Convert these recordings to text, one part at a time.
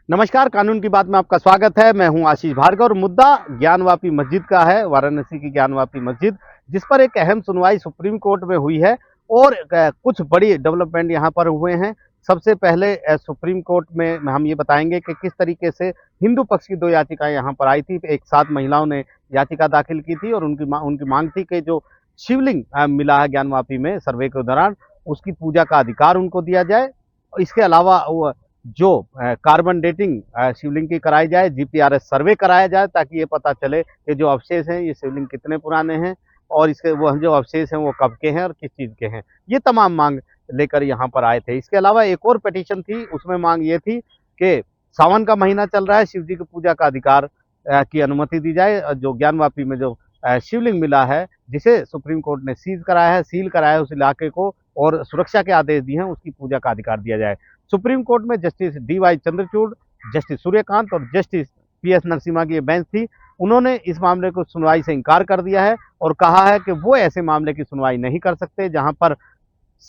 नमस्कार, कानून की बात में आपका स्वागत है। मैं हूं आशीष भार्गव और मुद्दा ज्ञानवापी मस्जिद का है, वाराणसी की ज्ञानवापी मस्जिद, जिस पर एक अहम सुनवाई सुप्रीम कोर्ट में हुई है और कुछ बड़ी डेवलपमेंट यहां पर हुए हैं। सबसे पहले सुप्रीम कोर्ट में हम ये बताएंगे कि किस तरीके से हिंदू पक्ष की दो याचिकाएं यहां पर आई थी। एक साथ महिलाओं ने याचिका दाखिल की थी और उनकी मांग थी कि जो शिवलिंग मिला है ज्ञानवापी में सर्वे के दौरान, उसकी पूजा का अधिकार उनको दिया जाए। इसके अलावा जो कार्बन डेटिंग शिवलिंग की कराई जाए, जीपीआरएस सर्वे कराया जाए, ताकि ये पता चले कि जो अवशेष हैं ये शिवलिंग कितने पुराने हैं और इसके वो जो अवशेष हैं वो कब के हैं और किस चीज़ के हैं। ये तमाम मांग लेकर यहाँ पर आए थे। इसके अलावा एक और पिटीशन थी, उसमें मांग ये थी कि सावन का महीना चल रहा है, शिव जी की पूजा का अधिकार की अनुमति दी जाए। जो ज्ञानवापी में जो शिवलिंग मिला है, जिसे सुप्रीम कोर्ट ने सील कराया है उस इलाके को और सुरक्षा के आदेश दिए हैं, उसकी पूजा का अधिकार दिया जाए। सुप्रीम कोर्ट में justice D.Y.. Chandrachud, justice Suryakant और जस्टिस पी.एस. नरसिम्हा की बेंच थी। उन्होंने इस मामले को सुनवाई से इनकार कर दिया है और कहा है कि वो ऐसे मामले की सुनवाई नहीं कर सकते जहां पर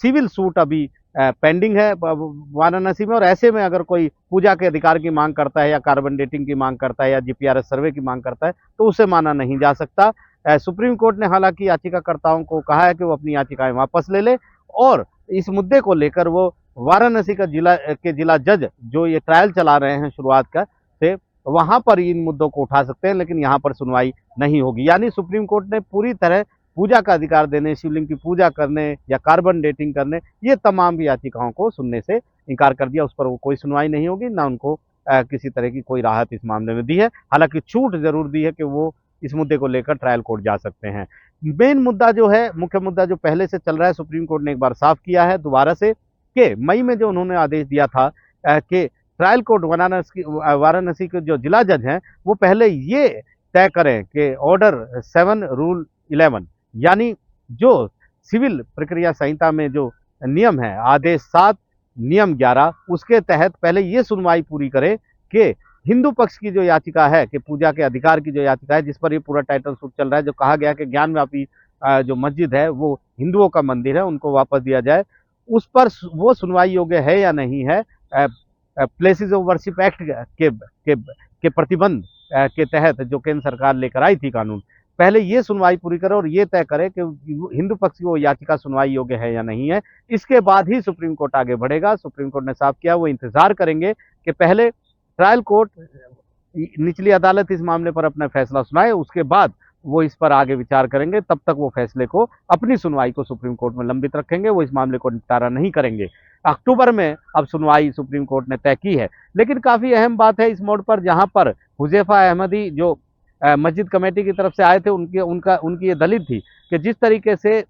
सिविल सूट अभी पेंडिंग है वाराणसी में, और ऐसे में अगर कोई पूजा के अधिकार की मांग करता है या कार्बन डेटिंग की मांग करता है या जीपीआरएस सर्वे की मांग करता है तो उसे माना नहीं जा सकता। सुप्रीम कोर्ट ने हालांकि याचिकाकर्ताओं को कहा है कि वो अपनी याचिकाएं वापस ले ले और इस मुद्दे को लेकर वो वाराणसी का जिला जज जो ये ट्रायल चला रहे हैं शुरुआत का से, वहां पर इन मुद्दों को उठा सकते हैं, लेकिन यहाँ पर सुनवाई नहीं होगी। यानी सुप्रीम कोर्ट ने पूरी तरह पूजा का अधिकार देने, शिवलिंग की पूजा करने या कार्बन डेटिंग करने, ये तमाम याचिकाओं को सुनने से इनकार कर दिया। उस पर वो कोई सुनवाई नहीं होगी, ना उनको किसी तरह की कोई राहत इस मामले में दी है। हालांकि छूट जरूर दी है कि वो इस मुद्दे को लेकर ट्रायल कोर्ट जा सकते हैं। मेन मुद्दा जो है, मुख्य मुद्दा जो पहले से चल रहा है, सुप्रीम कोर्ट ने एक बार साफ किया है दोबारा से कि मई में जो उन्होंने आदेश दिया था कि ट्रायल कोर्ट वाराणसी के जो जिला जज हैं वो पहले ये तय करें कि ऑर्डर 7 रूल 11, यानी जो सिविल प्रक्रिया संहिता में जो नियम है, आदेश 7 नियम 11, उसके तहत पहले ये सुनवाई पूरी करे कि हिंदू पक्ष की जो याचिका है कि पूजा के अधिकार की जो याचिका है, जिस पर ये पूरा टाइटल सूट चल रहा है, जो कहा गया कि ज्ञानव्यापी जो मस्जिद है वो हिंदुओं का मंदिर है, उनको वापस दिया जाए, उस पर वो सुनवाई योग्य है या नहीं है। प्लेसेस ऑफ वर्शिप एक्ट के प्रतिबंध के तहत जो केंद्र सरकार लेकर आई थी कानून, पहले ये सुनवाई पूरी करे और ये तय करे कि हिंदू पक्ष की वो याचिका सुनवाई योग्य है या नहीं है। इसके बाद ही सुप्रीम कोर्ट आगे बढ़ेगा। सुप्रीम कोर्ट ने साफ किया वो इंतजार करेंगे कि पहले ट्रायल कोर्ट, निचली अदालत इस मामले पर अपना फैसला सुनाए, उसके बाद वो इस पर आगे विचार करेंगे। तब तक वो फैसले को, अपनी सुनवाई को सुप्रीम कोर्ट में लंबित रखेंगे, वो इस मामले को निपटारा नहीं करेंगे। अक्टूबर में अब सुनवाई सुप्रीम कोर्ट ने तय की है। लेकिन काफी अहम बात है इस मोड़ पर, जहां पर हुजैफा अहमदी जो मस्जिद कमेटी की तरफ से आए थे, उनकी ये दलील थी कि जिस तरीके से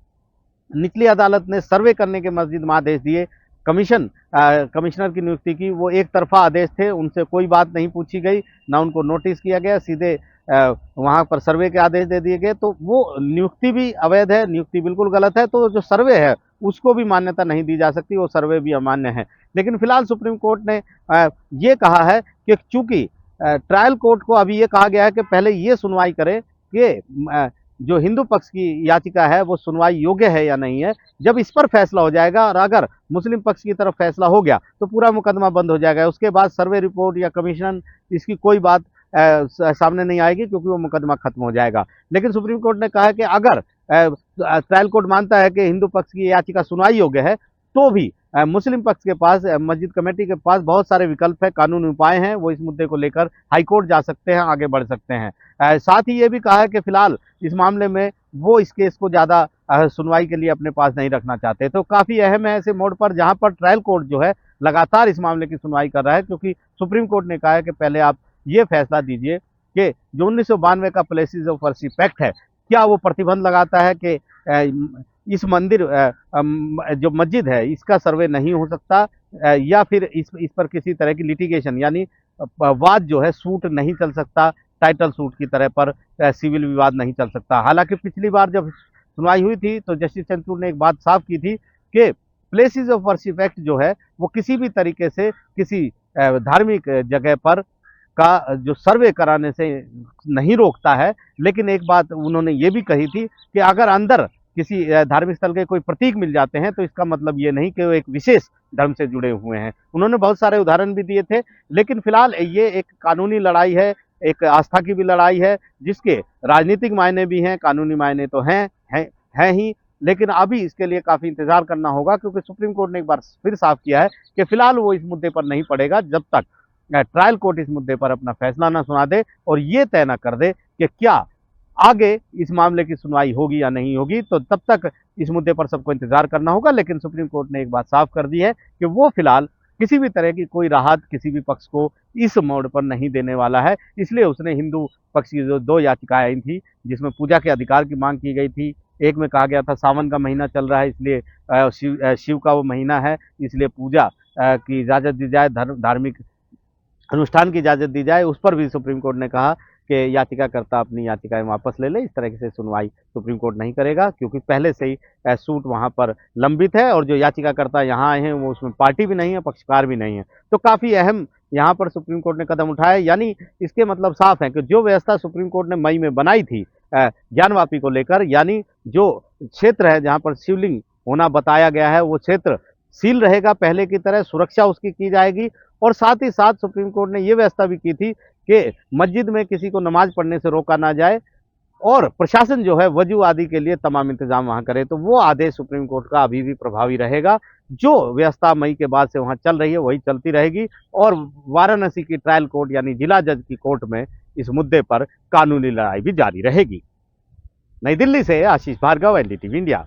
निचली अदालत ने सर्वे करने के मस्जिद में आदेश दिए, कमिश्नर की नियुक्ति की, वो एक तरफा आदेश थे, उनसे कोई बात नहीं पूछी गई, ना उनको नोटिस किया गया, सीधे वहां पर सर्वे के आदेश दे दिए गए, तो वो नियुक्ति भी अवैध है, नियुक्ति बिल्कुल गलत है। तो जो सर्वे है उसको भी मान्यता नहीं दी जा सकती, वो सर्वे भी अमान्य है। लेकिन फिलहाल सुप्रीम कोर्ट ने ये कहा है कि चूंकि ट्रायल कोर्ट को अभी ये कहा गया है कि पहले ये सुनवाई करे कि जो हिंदू पक्ष की याचिका है वो सुनवाई योग्य है या नहीं है। जब इस पर फैसला हो जाएगा और अगर मुस्लिम पक्ष की तरफ फैसला हो गया तो पूरा मुकदमा बंद हो जाएगा। उसके बाद सर्वे रिपोर्ट या कमीशन, इसकी कोई बात सामने नहीं आएगी, क्योंकि वो मुकदमा खत्म हो जाएगा। लेकिन सुप्रीम कोर्ट ने कहा है कि अगर ट्रायल कोर्ट मानता है कि हिंदू पक्ष की याचिका सुनवाई योग्य है, तो भी मुस्लिम पक्ष के पास, मस्जिद कमेटी के पास बहुत सारे विकल्प है, कानूनी उपाय हैं। वो इस मुद्दे को लेकर हाईकोर्ट जा सकते हैं, आगे बढ़ सकते हैं। साथ ही ये भी कहा है कि फिलहाल इस मामले में वो इस केस को ज़्यादा सुनवाई के लिए अपने पास नहीं रखना चाहते। तो काफ़ी अहम है ऐसे मोड़ पर, जहाँ पर ट्रायल कोर्ट जो है लगातार इस मामले की सुनवाई कर रहा है, क्योंकि सुप्रीम कोर्ट ने कहा है कि पहले आप ये फैसला दीजिए कि जो 1992 का प्लेसेस ऑफ वर्शिप एक्ट है, क्या वो प्रतिबंध लगाता है कि इस मंदिर जो मस्जिद है इसका सर्वे नहीं हो सकता, या फिर इस पर किसी तरह की लिटिगेशन, यानी वाद जो है, सूट नहीं चल सकता, टाइटल सूट की तरह पर सिविल विवाद नहीं चल सकता। हालांकि पिछली बार जब सुनवाई हुई थी तो जस्टिस चंद्रचूड़ ने एक बात साफ की थी कि प्लेसेस ऑफ वर्शिप एक्ट जो है वो किसी भी तरीके से किसी धार्मिक जगह पर का जो सर्वे कराने से नहीं रोकता है। लेकिन एक बात उन्होंने ये भी कही थी कि अगर अंदर किसी धार्मिक स्थल के कोई प्रतीक मिल जाते हैं तो इसका मतलब ये नहीं कि वो एक विशेष धर्म से जुड़े हुए हैं। उन्होंने बहुत सारे उदाहरण भी दिए थे, लेकिन फिलहाल ये एक कानूनी लड़ाई है, एक आस्था की भी लड़ाई है, जिसके राजनीतिक मायने भी हैं, कानूनी मायने तो हैं ही, लेकिन अभी इसके लिए काफ़ी इंतज़ार करना होगा, क्योंकि सुप्रीम कोर्ट ने एक बार फिर साफ किया है कि फिलहाल वो इस मुद्दे पर नहीं पड़ेगा जब तक ट्रायल कोर्ट इस मुद्दे पर अपना फैसला ना सुना दे और ये तय ना कर दे कि क्या आगे इस मामले की सुनवाई होगी या नहीं होगी। तो तब तक इस मुद्दे पर सबको इंतजार करना होगा, लेकिन सुप्रीम कोर्ट ने एक बात साफ कर दी है कि वो फिलहाल किसी भी तरह की कोई राहत किसी भी पक्ष को इस मोड़ पर नहीं देने वाला है। इसलिए उसने हिंदू पक्ष की जो 2 याचिकाएं आई थी, जिसमें पूजा के अधिकार की मांग की गई थी, एक में कहा गया था सावन का महीना चल रहा है, इसलिए शिव का वो महीना है, इसलिए पूजा की इजाज़त दी जाए, धार्मिक अनुष्ठान की इजाज़त दी जाए, उस पर भी सुप्रीम कोर्ट ने कहा कि याचिकाकर्ता अपनी याचिकाएं वापस ले ले। इस तरह से सुनवाई सुप्रीम कोर्ट नहीं करेगा, क्योंकि पहले से ही सूट वहां पर लंबित है और जो याचिकाकर्ता यहाँ आए हैं वो उसमें पार्टी भी नहीं है, पक्षकार भी नहीं है। तो काफ़ी अहम यहाँ पर सुप्रीम कोर्ट ने कदम उठाया, यानी इसके मतलब साफ है कि जो व्यवस्था सुप्रीम कोर्ट ने मई में बनाई थी ज्ञानवापी को लेकर, यानी जो क्षेत्र है जहाँ पर शिवलिंग होना बताया गया है वो क्षेत्र सील रहेगा, पहले की तरह सुरक्षा उसकी की जाएगी। और साथ ही साथ सुप्रीम कोर्ट ने ये व्यवस्था भी की थी कि मस्जिद में किसी को नमाज पढ़ने से रोका ना जाए और प्रशासन जो है वजू आदि के लिए तमाम इंतजाम वहां करे। तो वो आदेश सुप्रीम कोर्ट का अभी भी प्रभावी रहेगा। जो व्यवस्था मई के बाद से वहां चल रही है वही चलती रहेगी और वाराणसी की ट्रायल कोर्ट यानी जिला जज की कोर्ट में इस मुद्दे पर कानूनी लड़ाई भी जारी रहेगी। नई दिल्ली से आशीष भार्गव, एनडीटीवी इंडिया।